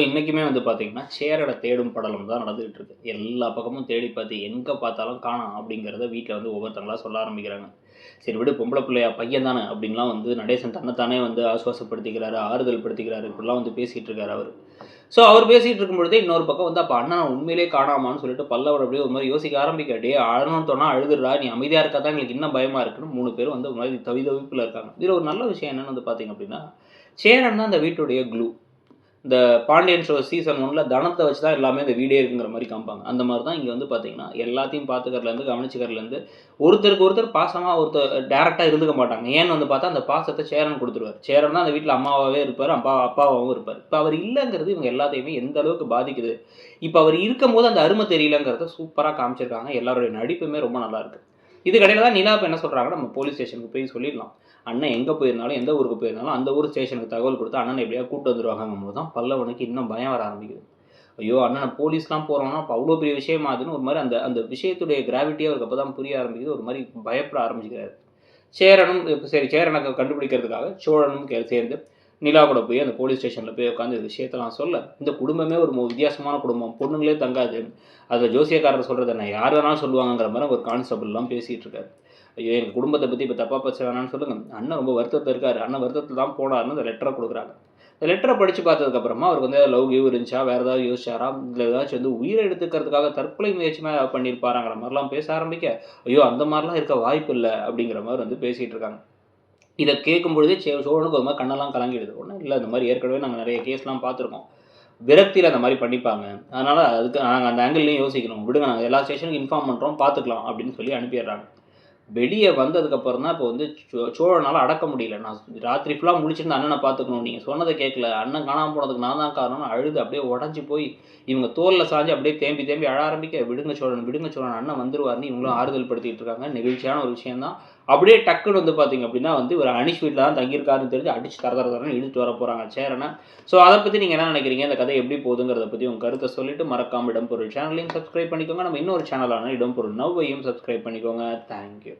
இன்றைக்குமே வந்து பார்த்தீங்கன்னா, சேரட தேடும் படலம் தான் நடந்துகிட்டு இருக்கு. எல்லா பக்கமும் தேடி பார்த்து எங்கே பார்த்தாலும் காணோம் அப்படிங்கிறத வீட்ல வந்து ஒவ்வொருத்தங்களா சொல்ல ஆரம்பிக்கிறாங்க. சரி விடு பொம்பள பிள்ளையா பையன் தானே அப்படின்லாம் வந்து நடேசன் தன்னைத்தானே வந்து ஆசுவாசப்படுத்திக்கிறாரு, ஆறுதல் படுத்திக்கிறாரு. இப்படிலாம் வந்து பேசிட்டு இருக்காரு அவரு. அவர் பேசிட்டு இருக்கும்பொழுதே இன்னொரு பக்கம் வந்து அப்ப அண்ணன உண்மையிலேயே காணாமான்னு சொல்லிட்டு பல்லவன் அப்படியே ஒரு மாரி யோசிக்க ஆரம்பிக்க, "டேய் அழணும்னு தோணா அழுதுடுறா, நீ அமைதியா இருக்கா தான் எங்களுக்கு இன்னும் பயமா இருக்குன்னு" 3 பேரும் வந்து ஒரு மாரி தவிதவிப்புல இருக்காங்க. இதுல ஒரு நல்ல விஷயம் என்னன்னு வந்து பார்த்தீங்க அப்படின்னா, சேரன் தான் அந்த வீட்டுடைய க்ளூ. இந்த பாண்டியன் ஷோ சீசன் 1ல தனத்த வச்சு தான் எல்லாமே இந்த வீடே இருக்குங்கிற மாரி காமிப்பாங்க. அந்த மாரி தான் இங்க வந்து பார்த்தீங்கன்னா, எல்லாத்தையும் பார்த்துக்கிறதுலேருந்து, கவனிச்சுக்கிறதுலேருந்து, ஒருத்தருக்கு ஒருத்தர் பாசமா டைரக்ட்டா இருந்துக்க மாட்டாங்க. ஏன்னு வந்து பார்த்தா, அந்த பாசத்த சேரன் குடுத்துருவாரு. சேரன் தான் அந்த வீட்ல அம்மாவாவே இருப்பாரு, அப்பாவாவும் இருப்பாரு. இப்ப அவர் இல்லங்கிறது இவங்க எல்லாத்தையுமே எந்த அளவுக்கு பாதிக்குது. இப்ப அவர் இருக்கும்போது அந்த அரும தெரியலங்கிறத சூப்பரா காமிச்சிருக்காங்க. எல்லாருடைய நடிப்புமே ரொம்ப நல்லா இருக்கு. இதுக்கிடையில தான் நிலா இப்ப என்ன சொல்றாங்கன்னா, நம்ம போலீஸ் ஸ்டேஷனுக்கு போய் சொல்லிடலாம். அண்ணன் எங்க போயிருந்தாலும், எந்த ஊருக்கு போயிருந்தாலும், அந்த ஊர் ஸ்டேஷனுக்கு தகவல் குடுத்து அண்ணன எப்படியாவது கூட்டு வந்துருவாங்கங்கும்போது தான் பல்லவனுக்கு இன்னும் பயம் வர ஆரம்பிக்குது. ஐயோ! அண்ணன போலீஸ்லாம் போறோம்னா, அப்ப அவ்ளோ பெரிய விஷயமா அதுன்னு ஒரு மாரி அந்த அந்த விஷயத்துடைய கிராவிட்டியே அவருக்கு அப்ப தான் புரிய ஆரம்பிக்குது. ஒரு மாரி பயப்பட ஆரம்பிச்சுக்கிறாரு. சேரனும் இப்ப சரி சேரன கண்டுபிடிக்கிறதுக்காக சோழனும் சேர்ந்து நிலா கூட போய் அந்த போலீஸ் ஸ்டேஷன்ல போய் உட்காந்து இந்த விஷயத்தெல்லாம் சொல்ல, இந்த குடும்பமே ஒரு வித்தியாசமான குடும்பம். பொண்ணுங்களே தங்காது. அதுல ஜோசியக்காரர் சொல்றது என்ன? யார் வேணாலும் சொல்லுவாங்கங்கிற மாரி ஒரு கான்ஸ்டபிள்லாம் பேசிட்டு இருக்காரு. ஐயோ! எங்க குடும்பத்த பத்தி இப்ப தப்பா பேச வேணாம்னு சொல்லுங்க. அண்ணன் ரொம்ப வருத்தத்துல இருக்காரு. அண்ணன் வருத்தத்துல தான் போனாருன்னு அந்த லெட்டர குடுக்குறாங்க. இந்த லெட்டர படிச்சு பார்த்ததுக்கு அப்புறமா அவருக்கு வந்து லவ் கிவ் இருந்துச்சா? வேற ஏதாவது யோசிச்சாரா? இல்ல ஏதாச்சும் வந்து உயிர எடுத்துக்கிறதுக்காக தற்கொலை முயற்சி பண்ணியிருப்பாராங்கிற மாரிலாம் பேச ஆரம்பிக்க, ஐயோ! அந்த மாரிலாம் இருக்க வாய்ப்பு இல்ல அப்படிங்கிற மாரி வந்து பேசிட்டு இருக்காங்க. இத கேட்கும் பொழுதே சோழனுக்கு ஒரு மாரி கண்ணெல்லாம் கலங்கிடுது. ஒண்ணும் இல்ல இந்த மாரி ஏற்கனவே நாங்க நெறைய கேஸ்லாம் பார்த்துருக்கோம். விரக்தியில அந்த மாரி பண்ணிப்பாங்க. அதனால அதுக்கு நாங்க அந்த ஆங்கிள்லயும் யோசிக்கணும். விடுங்க நாங்க எல்லா ஸ்டேஷனுக்கும் இன்ஃபார்ம் பண்றோம். பார்த்துக்கலாம் அப்படின்னு சொல்லி அனுப்பிடுறாங்க. வெளிய வந்ததுக்கப்புறம் தான் இப்போ வந்து சோழனால அடக்க முடியல. நான் ராத்திரி ஃபுல்லா முழிச்சிருந்து அண்ணன பார்த்துக்கணும். நீங்க சொன்னத கேட்கல. அண்ணன் காணாம போனதுக்கு நான் தான் காரணம்னு அழுது அப்படியே உடைஞ்சு போய், இவங்க தோள்ல சாஞ்சு அப்படியே தேம்பி தேம்பி அழ ஆரம்பிக்க, "விடுங்க சோழன், விடுங்க சோழன் அண்ணன் வந்துருவாருன்னு" இவங்களும் ஆறுதல் படுத்திட்டு இருக்காங்க. நெகிழ்ச்சியான ஒரு விஷயம் தான். அப்படியே டக்குன்னு வந்து பார்த்தீங்க அப்படின்னா வந்து ஒரு அனிஷ் வீட்ல தான் தங்கியிருக்காருன்னு தெரிஞ்சு அடிச்சு தர தர தரன்னு இழுத்துட்டு வர போறாங்க சேரன. அத பத்தி நீங்க என்ன நினைக்கிறீங்க? இந்த கதை எப்படி போகுதுங்கிறத பத்தி உங்க கருத்த சொல்லிட்டு மறக்காம இடம்பொருள் சேனலையும் சப்ஸ்கிரைப் பண்ணிக்கோங்க. நம்ம இன்னொரு சேனலான இடம்பொருள் நவ்வையும் சப்ஸ்கிரைப் பண்ணிக்கோங்க. Thank you.